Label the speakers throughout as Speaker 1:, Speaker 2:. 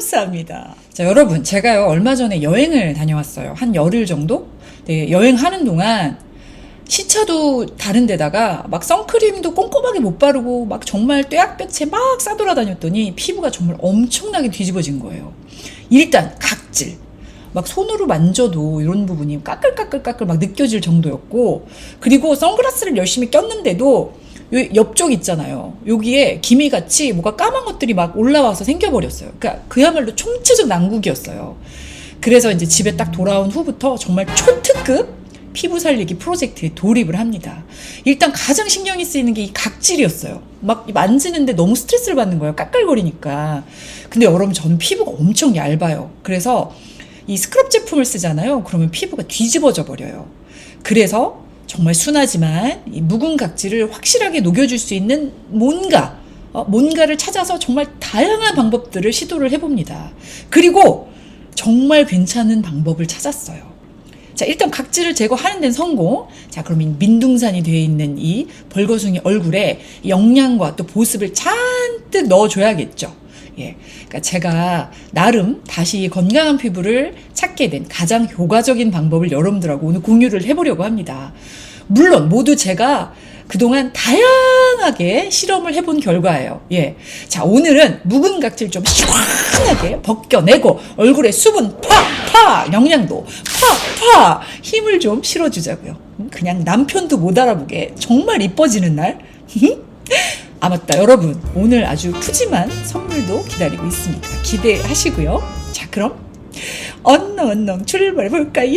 Speaker 1: 감사합니다. 자, 여러분, 제가요, 얼마 전에 여행을 다녀왔어요. 한 열흘 정도? 네, 여행하는 동안 시차도 다른 데다가 막 선크림도 꼼꼼하게 못 바르고 막 정말 뙤약볕에 막 싸돌아다녔더니 피부가 정말 엄청나게 뒤집어진 거예요. 일단 각질. 막 손으로 만져도 이런 부분이 까끌까끌까끌 막 느껴질 정도였고, 그리고 선글라스를 열심히 꼈는데도 요 옆쪽 있잖아요. 여기에 기미같이 뭐가 까만 것들이 막 올라와서 생겨버렸어요. 그러니까 그야말로 총체적 난국이었어요. 그래서 이제 집에 딱 돌아온 후부터 정말 초특급 피부 살리기 프로젝트에 돌입을 합니다. 일단 가장 신경이 쓰이는 게 이 각질이었어요. 막 만지는데 너무 스트레스를 받는 거예요. 까끌거리니까. 근데 여러분, 저는 피부가 엄청 얇아요. 그래서 이 스크럽 제품을 쓰잖아요. 그러면 피부가 뒤집어져 버려요. 그래서 정말 순하지만 이 묵은 각질을 확실하게 녹여줄 수 있는 뭔가를 찾아서 정말 다양한 방법들을 시도를 해봅니다. 그리고 정말 괜찮은 방법을 찾았어요. 자, 일단 각질을 제거하는 데는 성공. 자, 그럼 이 민둥산이 되어 있는 이 벌거숭이 얼굴에 영양과 또 보습을 잔뜩 넣어줘야겠죠. 예. 그러니까 제가 나름 다시 건강한 피부를 찾게 된 가장 효과적인 방법을 여러분들하고 오늘 공유를 해보려고 합니다. 물론 모두 제가 그동안 다양하게 실험을 해본 결과예요. 예. 자, 오늘은 묵은 각질 좀 시원하게 벗겨내고 얼굴에 수분 팍팍, 영양도 팍팍 힘을 좀 실어주자고요. 그냥 남편도 못 알아보게 정말 이뻐지는 날. 아, 맞다. 여러분, 오늘 아주 푸짐한 선물도 기다리고 있습니다. 기대하시고요. 자, 그럼 언능 출발해볼까요?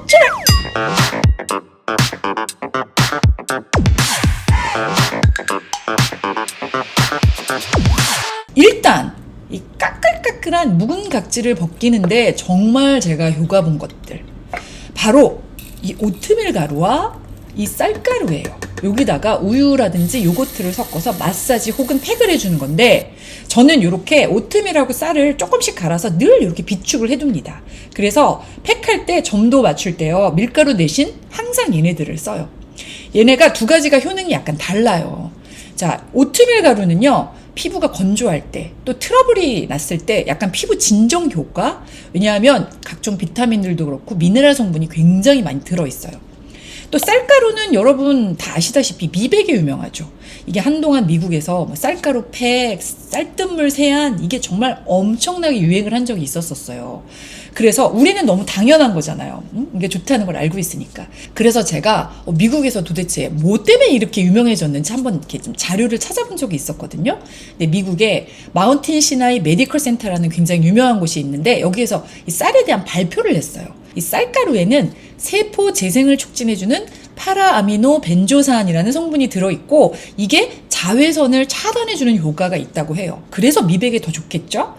Speaker 1: 출발! 일단 이 까끌까끌한 묵은 각질을 벗기는데 정말 제가 효과 본 것들, 바로 이 오트밀 가루와 이 쌀가루예요. 여기다가 우유라든지 요거트를 섞어서 마사지 혹은 팩을 해주는 건데, 저는 이렇게 오트밀하고 쌀을 조금씩 갈아서 늘 이렇게 비축을 해둡니다. 그래서 팩할 때 점도 맞출 때요, 밀가루 대신 항상 얘네들을 써요. 얘네가 두 가지가 효능이 약간 달라요. 자, 오트밀 가루는요, 피부가 건조할 때, 또 트러블이 났을 때 약간 피부 진정 효과? 왜냐하면 각종 비타민들도 그렇고 미네랄 성분이 굉장히 많이 들어있어요. 또 쌀가루는 여러분 다 아시다시피 미백에 유명하죠. 이게 한동안 미국에서 뭐 쌀가루 팩, 쌀뜨물 세안, 이게 정말 엄청나게 유행을 한 적이 있었어요. 그래서 우리는 너무 당연한 거잖아요. 이게 좋다는 걸 알고 있으니까. 그래서 제가 미국에서 도대체 뭐 때문에 이렇게 유명해졌는지 한번 이렇게 좀 자료를 찾아본 적이 있었거든요. 근데 미국에 마운틴 시나이 메디컬 센터라는 굉장히 유명한 곳이 있는데, 여기에서 이 쌀에 대한 발표를 했어요. 이 쌀가루에는 세포 재생을 촉진해주는 파라아미노 벤조사안이라는 성분이 들어있고, 이게 자외선을 차단해주는 효과가 있다고 해요. 그래서 미백에 더 좋겠죠?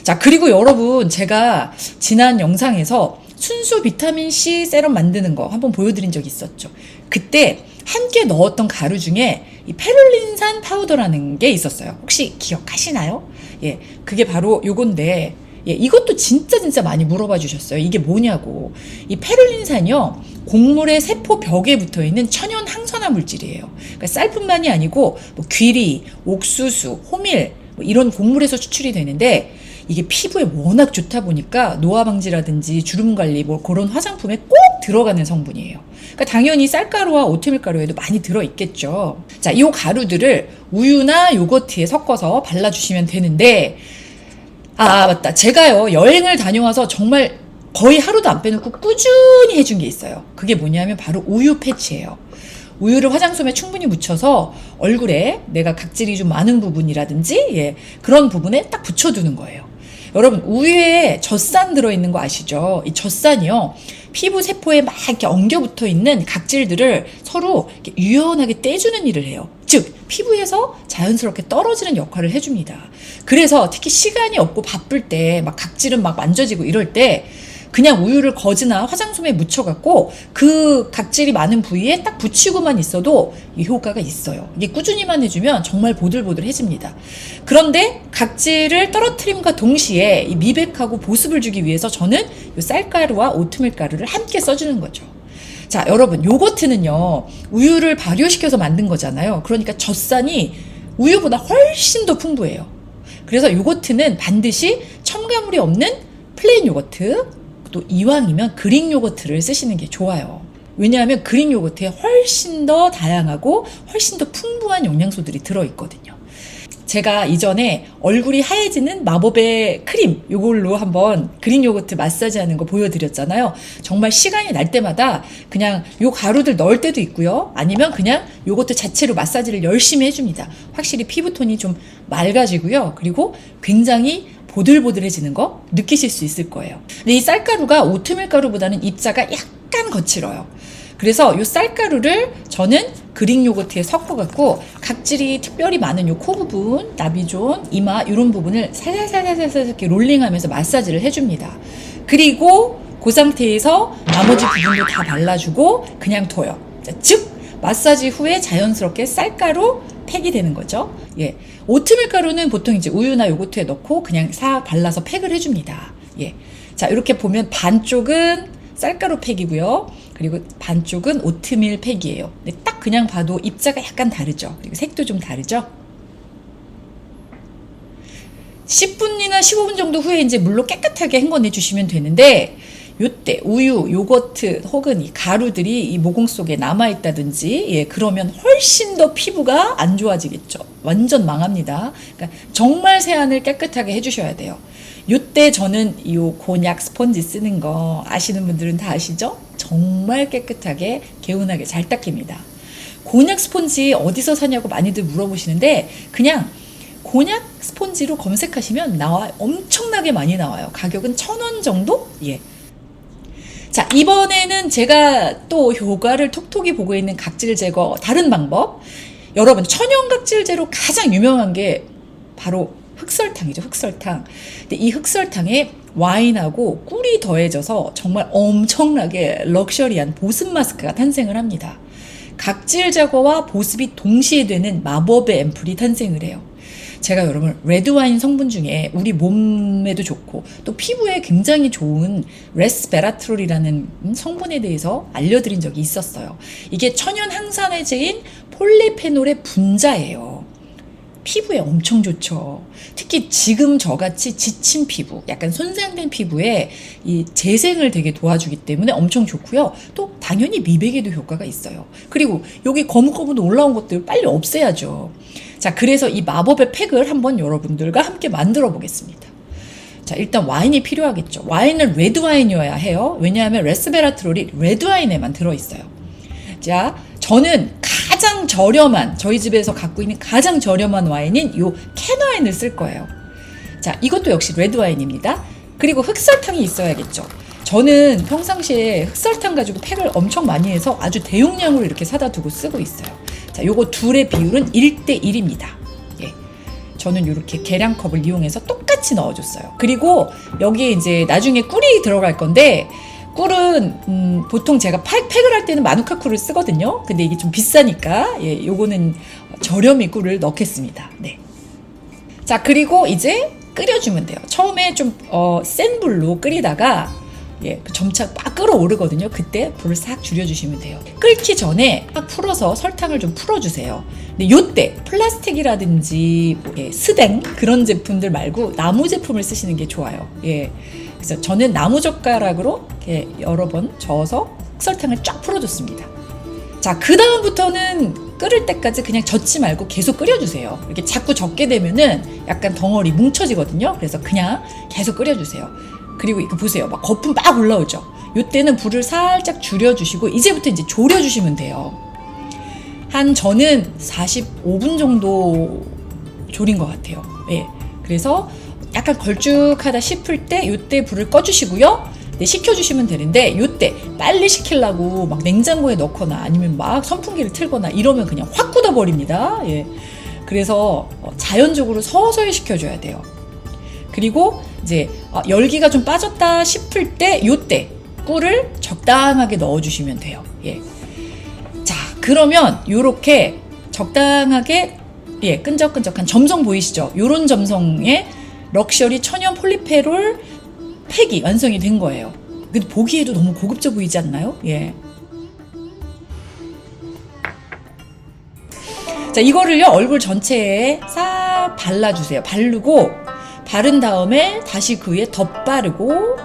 Speaker 1: 자, 그리고 여러분, 제가 지난 영상에서 순수 비타민C 세럼 만드는 거 한번 보여드린 적이 있었죠. 그때 함께 넣었던 가루 중에 이 페룰린산 파우더라는 게 있었어요. 혹시 기억하시나요? 예, 그게 바로 요건데, 예, 이것도 진짜 많이 물어봐 주셨어요. 이게 뭐냐고. 이 페룰린산이요, 곡물의 세포 벽에 붙어 있는 천연 항산화 물질이에요. 그러니까 쌀뿐만이 아니고 뭐 귀리, 옥수수, 호밀, 뭐 이런 곡물에서 추출이 되는데, 이게 피부에 워낙 좋다 보니까 노화 방지라든지 주름 관리, 뭐 그런 화장품에 꼭 들어가는 성분이에요. 그러니까 당연히 쌀가루와 오트밀 가루에도 많이 들어있겠죠. 자, 이 가루들을 우유나 요거트에 섞어서 발라주시면 되는데, 아, 맞다. 제가요, 여행을 다녀와서 정말 거의 하루도 안 빼놓고 꾸준히 해준 게 있어요. 그게 뭐냐면 바로 우유 패치예요. 우유를 화장솜에 충분히 묻혀서 얼굴에 내가 각질이 좀 많은 부분이라든지, 예, 그런 부분에 딱 붙여두는 거예요. 여러분, 우유에 젖산 들어있는 거 아시죠? 이 젖산이요, 피부 세포에 막 이렇게 엉겨붙어 있는 각질들을 서로 이렇게 유연하게 떼주는 일을 해요. 즉, 피부에서 자연스럽게 떨어지는 역할을 해줍니다. 그래서 특히 시간이 없고 바쁠 때 막 각질은 막 만져지고 이럴 때 그냥 우유를 거즈나 화장솜에 묻혀갖고 그 각질이 많은 부위에 딱 붙이고만 있어도 이 효과가 있어요. 이게 꾸준히만 해주면 정말 보들보들해집니다. 그런데 각질을 떨어뜨림과 동시에 이 미백하고 보습을 주기 위해서 저는 이 쌀가루와 오트밀 가루를 함께 써주는 거죠. 자, 여러분, 요거트는요, 우유를 발효시켜서 만든 거잖아요. 그러니까 젖산이 우유보다 훨씬 더 풍부해요. 그래서 요거트는 반드시 첨가물이 없는 플레인 요거트, 또 이왕이면 그릭 요거트를 쓰시는 게 좋아요. 왜냐하면 그릭 요거트에 훨씬 더 다양하고 훨씬 더 풍부한 영양소들이 들어있거든요. 제가 이전에 얼굴이 하얘지는 마법의 크림, 요걸로 한번 그릭 요거트 마사지 하는 거 보여드렸잖아요. 정말 시간이 날 때마다 그냥 요 가루들 넣을 때도 있고요. 아니면 그냥 요거트 자체로 마사지를 열심히 해줍니다. 확실히 피부톤이 좀 맑아지고요. 그리고 굉장히 보들보들해지는 거 느끼실 수 있을 거예요. 근데 이 쌀가루가 오트밀 가루보다는 입자가 약간 거칠어요. 그래서 이 쌀가루를 저는 그릭 요거트에 섞어갖고 각질이 특별히 많은 요 코 부분, 나비존, 이마 이런 부분을 살살살살살 이렇게 롤링하면서 마사지를 해줍니다. 그리고 그 상태에서 나머지 부분도 다 발라주고 그냥 둬요. 자, 즉 마사지 후에 자연스럽게 쌀가루 팩이 되는 거죠. 예, 오트밀 가루는 보통 이제 우유나 요거트에 넣고 그냥 싹 발라서 팩을 해줍니다. 예, 자 이렇게 보면 반쪽은 쌀가루 팩이고요. 그리고 반쪽은 오트밀 팩이에요. 근데 딱 그냥 봐도 입자가 약간 다르죠. 그리고 색도 좀 다르죠. 10분이나 15분 정도 후에 이제 물로 깨끗하게 헹궈내 주시면 되는데, 요때 우유, 요거트 혹은 이 가루들이 이 모공 속에 남아있다든지, 예, 그러면 훨씬 더 피부가 안 좋아지겠죠. 완전 망합니다. 그러니까 정말 세안을 깨끗하게 해주셔야 돼요. 요때 저는 이 곤약 스펀지 쓰는 거 아시는 분들은 다 아시죠? 정말 깨끗하게 개운하게 잘 닦입니다. 곤약 스펀지 어디서 사냐고 많이들 물어보시는데 그냥 곤약 스펀지로 검색하시면 나와 엄청나게 많이 나와요. 가격은 1,000원 정도? 예. 자, 이번에는 제가 또 효과를 톡톡히 보고 있는 각질 제거 다른 방법. 여러분, 천연 각질제로 가장 유명한 게 바로 흑설탕이죠. 흑설탕. 근데 이 흑설탕에 와인하고 꿀이 더해져서 정말 엄청나게 럭셔리한 보습 마스크가 탄생을 합니다. 각질 제거와 보습이 동시에 되는 마법의 앰플이 탄생을 해요. 제가 여러분 레드와인 성분 중에 우리 몸에도 좋고 또 피부에 굉장히 좋은 레스베라트롤이라는 성분에 대해서 알려드린 적이 있었어요. 이게 천연 항산화제인 폴리페놀의 분자예요. 피부에 엄청 좋죠. 특히 지금 저같이 지친 피부, 약간 손상된 피부에 이 재생을 되게 도와주기 때문에 엄청 좋고요. 또 당연히 미백에도 효과가 있어요. 그리고 여기 거뭇거뭇 올라온 것들 빨리 없애야죠. 자, 그래서 이 마법의 팩을 한번 여러분들과 함께 만들어 보겠습니다. 자, 일단 와인이 필요하겠죠. 와인은 레드와인이어야 해요. 왜냐하면 레스베라트롤이 레드와인에만 들어있어요. 자, 저는 가장 저렴한, 저희 집에서 갖고 있는 가장 저렴한 와인인 요 캔와인을 쓸 거예요. 자, 이것도 역시 레드와인입니다. 그리고 흑설탕이 있어야겠죠. 저는 평상시에 흑설탕 가지고 팩을 엄청 많이 해서 아주 대용량으로 이렇게 사다 두고 쓰고 있어요. 자, 요거 둘의 비율은 1대1입니다. 예. 저는 이렇게 계량컵을 이용해서 똑같이 넣어줬어요. 그리고 여기에 이제 나중에 꿀이 들어갈 건데, 꿀은 보통 제가 팩을 할 때는 마누카 꿀을 쓰거든요. 근데 이게 좀 비싸니까 예, 요거는 저렴이 꿀을 넣겠습니다. 네. 자, 그리고 이제 끓여주면 돼요. 처음에 좀 센 불로 끓이다가 예, 점차 막 끓어오르거든요. 그때 불을 싹 줄여주시면 돼요. 끓기 전에 막 풀어서 설탕을 좀 풀어주세요. 근데 요때 플라스틱이라든지 예, 스댕 그런 제품들 말고 나무 제품을 쓰시는 게 좋아요. 예. 그래서 저는 나무 젓가락으로 이렇게 여러 번 저어서 흑설탕을 쫙 풀어줬습니다. 자, 그 다음부터는 끓을 때까지 그냥 젓지 말고 계속 끓여주세요. 이렇게 자꾸 젓게 되면은 약간 덩어리 뭉쳐지거든요. 그래서 그냥 계속 끓여주세요. 그리고 이거 보세요. 막 거품 막 올라오죠. 이때는 불을 살짝 줄여주시고 이제부터 이제 졸여주시면 돼요. 저는 45분 정도 졸인 것 같아요. 예. 그래서 약간 걸쭉하다 싶을 때 이때 불을 꺼주시고요. 네, 식혀주시면 되는데 이때 빨리 식히려고 막 냉장고에 넣거나 아니면 막 선풍기를 틀거나 이러면 그냥 확 굳어버립니다. 예. 그래서 자연적으로 서서히 식혀줘야 돼요. 그리고 이제 열기가 좀 빠졌다 싶을 때 이때 꿀을 적당하게 넣어주시면 돼요. 예. 자, 그러면 요렇게 적당하게 예, 끈적끈적한 점성 보이시죠? 요런 점성의 럭셔리 천연 폴리페놀 팩이 완성이 된 거예요. 근데 보기에도 너무 고급져 보이지 않나요? 예. 자, 이거를요 얼굴 전체에 싹 발라주세요. 바르고 바른 다음에 다시 그 위에 덧바르고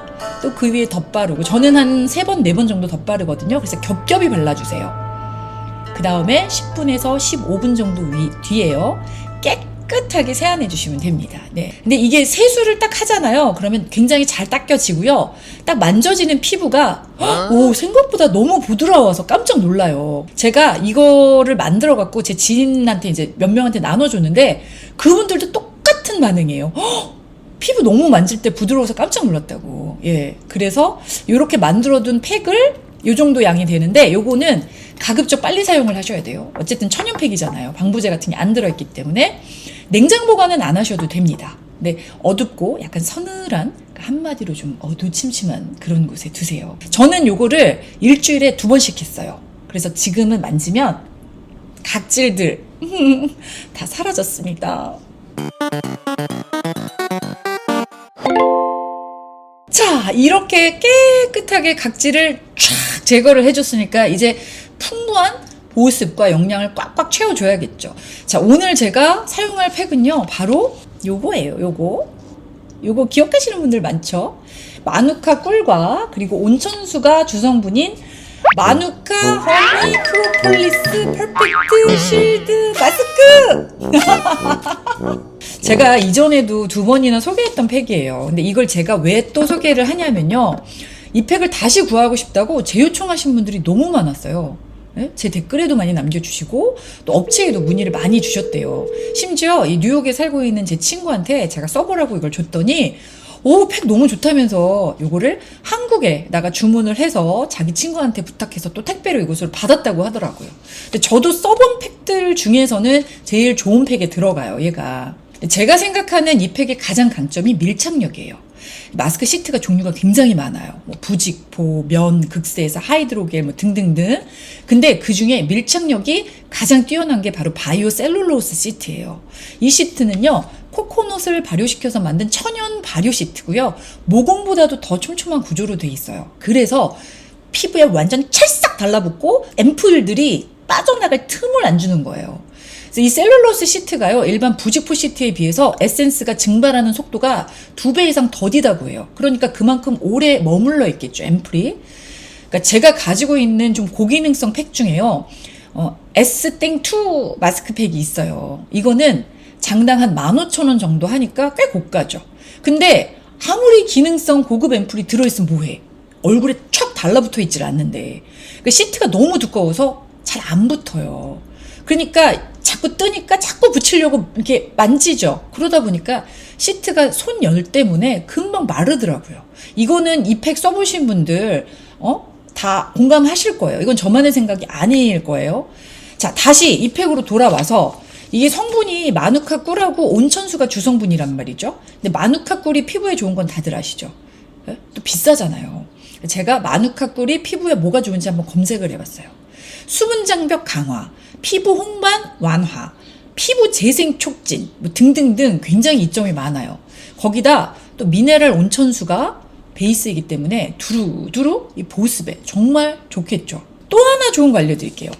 Speaker 1: 또 그 위에 덧바르고 저는 한 3번, 4번 정도 덧바르거든요. 그래서 겹겹이 발라주세요. 그 다음에 10분에서 15분 정도 뒤에요. 깨끗하게 세안해 주시면 됩니다. 네. 근데 이게 세수를 딱 하잖아요. 그러면 굉장히 잘 닦여지고요. 딱 만져지는 피부가 오, 생각보다 너무 부드러워서 깜짝 놀라요. 제가 이거를 만들어 갖고 제 지인한테 이제 몇 명한테 나눠줬는데 그분들도 똑같은 반응이에요. 피부 너무 만질 때 부드러워서 깜짝 놀랐다고. 예. 그래서 이렇게 만들어둔 팩을 요 정도 양이 되는데 요거는 가급적 빨리 사용을 하셔야 돼요. 어쨌든 천연팩이잖아요. 방부제 같은 게 안 들어있기 때문에 냉장 보관은 안 하셔도 됩니다. 네, 어둡고 약간 서늘한 한마디로 좀 어두침침한 그런 곳에 두세요. 저는 요거를 일주일에 2번씩 했어요. 그래서 지금은 만지면 각질들 다 사라졌습니다. 자, 이렇게 깨끗하게 각질을 쫙 제거를 해줬으니까 이제 풍부한 보습과 영양을 꽉꽉 채워줘야겠죠. 자, 오늘 제가 사용할 팩은요, 바로 요거예요. 요거 기억하시는 분들 많죠? 마누카 꿀과 그리고 온천수가 주성분인 마누카 허니 프로폴리스 퍼펙트 실드 마스크! 제가 이전에도 2번이나 소개했던 팩이에요. 근데 이걸 제가 왜 또 소개를 하냐면요. 이 팩을 다시 구하고 싶다고 재요청하신 분들이 너무 많았어요. 네? 제 댓글에도 많이 남겨주시고 또 업체에도 문의를 많이 주셨대요. 심지어 이 뉴욕에 살고 있는 제 친구한테 제가 써보라고 이걸 줬더니 오, 팩 너무 좋다면서 요거를 한국에다가 주문을 해서 자기 친구한테 부탁해서 또 택배로 이것을 받았다고 하더라고요. 근데 저도 써본 팩들 중에서는 제일 좋은 팩에 들어가요, 얘가. 제가 생각하는 이 팩의 가장 강점이 밀착력이에요. 마스크 시트가 종류가 굉장히 많아요. 뭐 부직포, 면, 극세에서 하이드로겔 뭐 등등등. 근데 그 중에 밀착력이 가장 뛰어난 게 바로 바이오 셀룰로스 시트예요. 이 시트는요, 코코넛을 발효시켜서 만든 천연 발효 시트고요. 모공보다도 더 촘촘한 구조로 돼 있어요. 그래서 피부에 완전 찰싹 달라붙고 앰플들이 빠져나갈 틈을 안 주는 거예요. 그래서 이 셀룰로스 시트가요, 일반 부직포 시트에 비해서 에센스가 증발하는 속도가 2배 이상 더디다고 해요. 그러니까 그만큼 오래 머물러 있겠죠, 앰플이. 그러니까 제가 가지고 있는 좀 고기능성 팩 중에요, S-2 마스크팩이 있어요. 이거는 장당 한 15,000원 정도 하니까 꽤 고가죠. 근데 아무리 기능성 고급 앰플이 들어있으면 뭐해? 얼굴에 촥 달라붙어 있질 않는데. 그러니까 시트가 너무 두꺼워서 잘 안 붙어요. 그러니까 자꾸 뜨니까 자꾸 붙이려고 이렇게 만지죠. 그러다 보니까 시트가 손열 때문에 금방 마르더라고요. 이거는 이 팩 써보신 분들 다 공감하실 거예요. 이건 저만의 생각이 아닐 거예요. 자, 다시 이 팩으로 돌아와서 이게 성분이 마누카 꿀하고 온천수가 주성분이란 말이죠. 근데 마누카 꿀이 피부에 좋은 건 다들 아시죠? 또 비싸잖아요. 제가 마누카 꿀이 피부에 뭐가 좋은지 한번 검색을 해봤어요. 수분 장벽 강화, 피부 홍반 완화, 피부 재생 촉진 뭐 등등등 굉장히 이점이 많아요. 거기다 또 미네랄 온천수가 베이스이기 때문에 두루두루 이 보습에 정말 좋겠죠. 또 하나 좋은 거 알려드릴게요.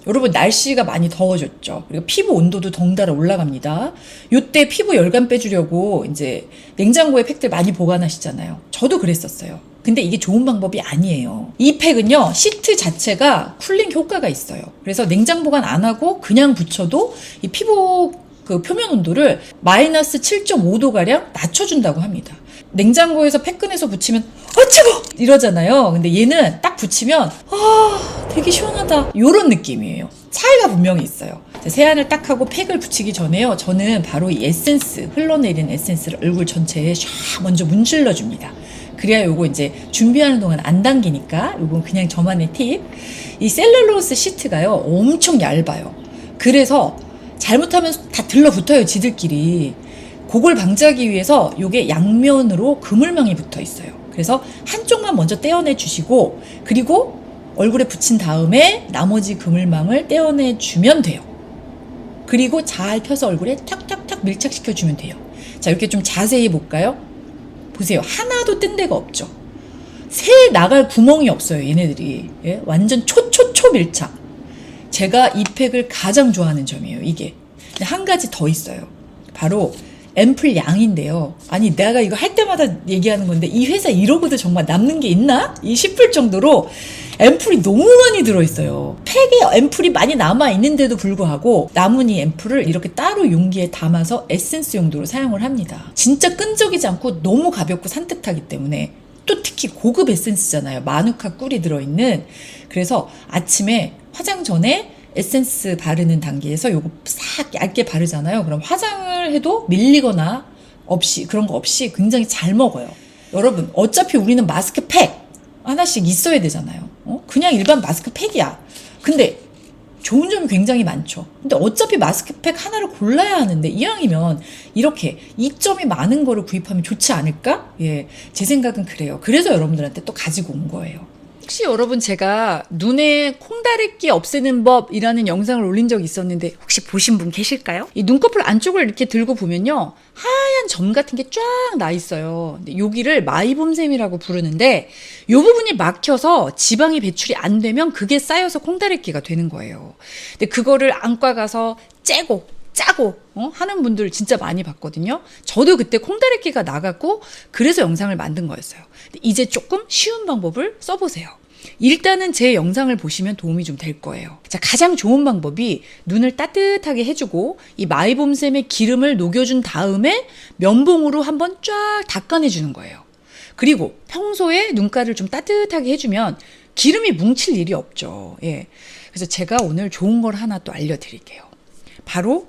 Speaker 1: 여러분, 날씨가 많이 더워졌죠. 그리고 피부 온도도 덩달아 올라갑니다. 요때 피부 열감 빼주려고 이제 냉장고에 팩들 많이 보관하시잖아요. 저도 그랬었어요. 근데 이게 좋은 방법이 아니에요. 이 팩은요, 시트 자체가 쿨링 효과가 있어요. 그래서 냉장 보관 안 하고 그냥 붙여도 이 피부 그 표면 온도를 마이너스 7.5도가량 낮춰준다고 합니다. 냉장고에서 팩 꺼내서 붙이면 뜨거! 이러잖아요. 근데 얘는 딱 붙이면 되게 시원하다 요런 느낌이에요. 차이가 분명히 있어요. 세안을 딱 하고 팩을 붙이기 전에요, 저는 바로 이 에센스, 흘러내린 에센스를 얼굴 전체에 샥 먼저 문질러 줍니다. 그래야 요거 이제 준비하는 동안 안 당기니까. 요건 그냥 저만의 팁. 이 셀룰로스 시트가요, 엄청 얇아요. 그래서 잘못하면 다 들러붙어요, 지들끼리. 그걸 방지하기 위해서 요게 양면으로 그물망이 붙어 있어요. 그래서 한쪽만 먼저 떼어내 주시고, 그리고 얼굴에 붙인 다음에 나머지 그물망을 떼어내 주면 돼요. 그리고 잘 펴서 얼굴에 탁탁탁 밀착시켜 주면 돼요. 자, 이렇게 좀 자세히 볼까요? 보세요. 하나도 뜬 데가 없죠. 새 나갈 구멍이 없어요, 얘네들이. 예? 완전 초초초 밀착. 제가 이 팩을 가장 좋아하는 점이에요, 이게. 한 가지 더 있어요. 바로 앰플 양인데요. 아니 내가 이거 할 때마다 얘기하는 건데 이 회사 이러고도 정말 남는 게 있나? 싶을 정도로 앰플이 너무 많이 들어있어요. 팩에 앰플이 많이 남아있는데도 불구하고 남은 이 앰플을 이렇게 따로 용기에 담아서 에센스 용도로 사용을 합니다. 진짜 끈적이지 않고 너무 가볍고 산뜻하기 때문에 또 특히 고급 에센스잖아요. 마누카 꿀이 들어있는. 그래서 아침에 화장 전에 에센스 바르는 단계에서 요거 싹 얇게 바르잖아요. 그럼 화장을 해도 밀리거나 없이 그런 거 없이 굉장히 잘 먹어요. 여러분 어차피 우리는 마스크팩 하나씩 있어야 되잖아요. 그냥 일반 마스크팩이야. 근데 좋은 점이 굉장히 많죠. 근데 어차피 마스크팩 하나를 골라야 하는데 이왕이면 이렇게 이점이 많은 거를 구입하면 좋지 않을까? 예, 제 생각은 그래요. 그래서 여러분들한테 또 가지고 온 거예요. 혹시 여러분 제가 눈에 콩다래끼 없애는 법이라는 영상을 올린 적이 있었는데 혹시 보신 분 계실까요? 이 눈꺼풀 안쪽을 이렇게 들고 보면요. 하얀 점 같은 게 쫙 나 있어요. 근데 여기를 마이봄샘이라고 부르는데 이 부분이 막혀서 지방이 배출이 안 되면 그게 쌓여서 콩다래끼가 되는 거예요. 근데 그거를 안과 가서 짜고 하는 분들 진짜 많이 봤거든요. 저도 그때 콩다래끼가 나갔고 그래서 영상을 만든 거였어요. 근데 이제 조금 쉬운 방법을 써보세요. 일단은 제 영상을 보시면 도움이 좀 될 거예요. 자, 가장 좋은 방법이 눈을 따뜻하게 해주고 이 마이봄샘의 기름을 녹여준 다음에 면봉으로 한번 쫙 닦아내주는 거예요. 그리고 평소에 눈가를 좀 따뜻하게 해주면 기름이 뭉칠 일이 없죠. 예. 그래서 제가 오늘 좋은 걸 하나 또 알려드릴게요. 바로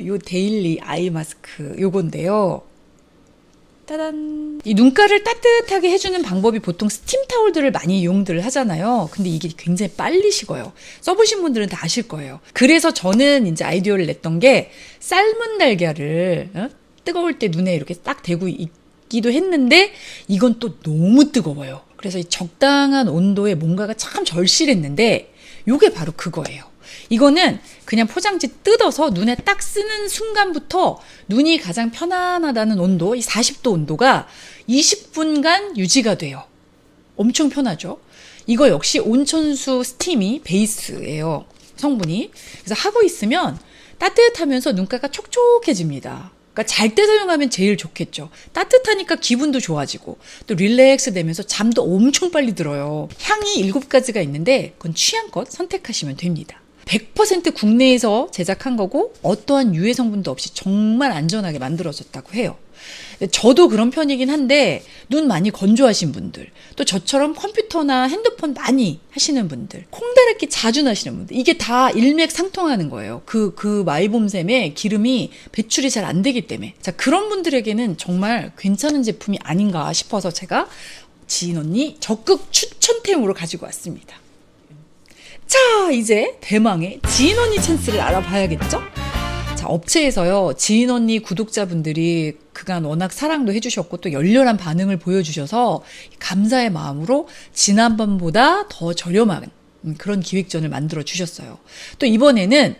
Speaker 1: 요 데일리 아이 마스크 요건데요. 따단. 이 눈가를 따뜻하게 해주는 방법이 보통 스팀 타올들을 많이 이용들 하잖아요. 근데 이게 굉장히 빨리 식어요. 써보신 분들은 다 아실 거예요. 그래서 저는 이제 아이디어를 냈던 게 삶은 달걀을 뜨거울 때 눈에 이렇게 딱 대고 있기도 했는데 이건 또 너무 뜨거워요. 그래서 이 적당한 온도에 뭔가가 참 절실했는데 요게 바로 그거예요. 이거는 그냥 포장지 뜯어서 눈에 딱 쓰는 순간부터 눈이 가장 편안하다는 온도, 이 40도 온도가 20분간 유지가 돼요. 엄청 편하죠? 이거 역시 온천수 스팀이 베이스예요. 성분이. 그래서 하고 있으면 따뜻하면서 눈가가 촉촉해집니다. 그러니까 잘 때 사용하면 제일 좋겠죠. 따뜻하니까 기분도 좋아지고 또 릴렉스 되면서 잠도 엄청 빨리 들어요. 향이 7가지가 있는데 그건 취향껏 선택하시면 됩니다. 100% 국내에서 제작한 거고 어떠한 유해 성분도 없이 정말 안전하게 만들어졌다고 해요. 저도 그런 편이긴 한데 눈 많이 건조하신 분들, 또 저처럼 컴퓨터나 핸드폰 많이 하시는 분들, 콩다래끼 자주 나시는 분들, 이게 다 일맥상통하는 거예요. 그 마이봄샘의 기름이 배출이 잘 안 되기 때문에. 자, 그런 분들에게는 정말 괜찮은 제품이 아닌가 싶어서 제가 지인 언니 적극 추천템으로 가지고 왔습니다. 자, 이제 대망의 지인 언니 찬스를 알아봐야겠죠? 자, 업체에서요, 지인 언니 구독자분들이 그간 워낙 사랑도 해주셨고 또 열렬한 반응을 보여주셔서 감사의 마음으로 지난번보다 더 저렴한 그런 기획전을 만들어 주셨어요. 또 이번에는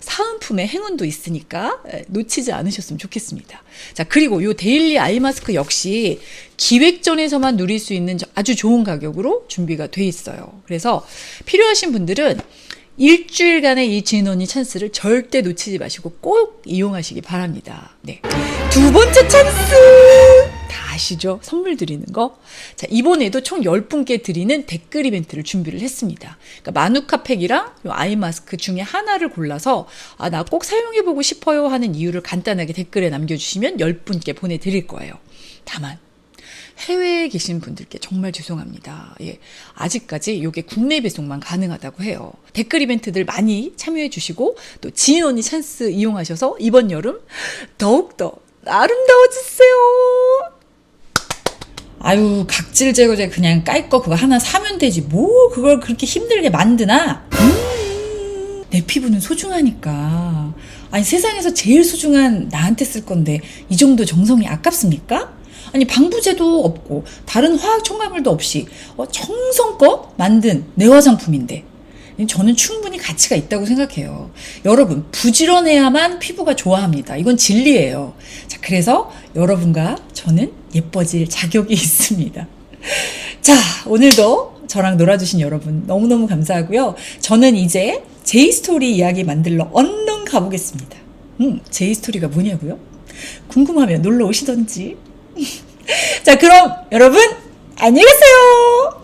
Speaker 1: 사은품의 행운도 있으니까 놓치지 않으셨으면 좋겠습니다. 자, 그리고 이 데일리 아이 마스크 역시 기획전에서만 누릴 수 있는 아주 좋은 가격으로 준비가 돼 있어요. 그래서 필요하신 분들은 일주일간의 이 지인 언니 찬스를 절대 놓치지 마시고 꼭 이용하시기 바랍니다. 네. 두 번째 찬스! 다 아시죠? 선물 드리는 거. 자, 이번에도 총 10분께 드리는 댓글 이벤트를 준비를 했습니다. 그러니까 마누카 팩이랑 요 아이 마스크 중에 하나를 골라서 나 꼭 사용해보고 싶어요 하는 이유를 간단하게 댓글에 남겨주시면 10분께 보내드릴 거예요. 다만 해외에 계신 분들께 정말 죄송합니다. 예, 아직까지 이게 국내 배송만 가능하다고 해요. 댓글 이벤트들 많이 참여해 주시고 또 지인 언니 찬스 이용하셔서 이번 여름 더욱더 아름다워지세요. 아유, 각질 제거제 그냥 깔 거 그거 하나 사면 되지 뭐 그걸 그렇게 힘들게 만드나? 내 피부는 소중하니까. 아니, 세상에서 제일 소중한 나한테 쓸 건데 이 정도 정성이 아깝습니까? 아니, 방부제도 없고 다른 화학 첨가물도 없이 정성껏 만든 내 화장품인데 저는 충분히 가치가 있다고 생각해요. 여러분, 부지런해야만 피부가 좋아합니다. 이건 진리예요. 자, 그래서 여러분과 저는 예뻐질 자격이 있습니다. 자, 오늘도 저랑 놀아주신 여러분 너무너무 감사하고요. 저는 이제 제이스토리 이야기 만들러 얼른 가보겠습니다. 제이스토리가 뭐냐고요? 궁금하면 놀러 오시던지. 자, 그럼 여러분 안녕히 계세요.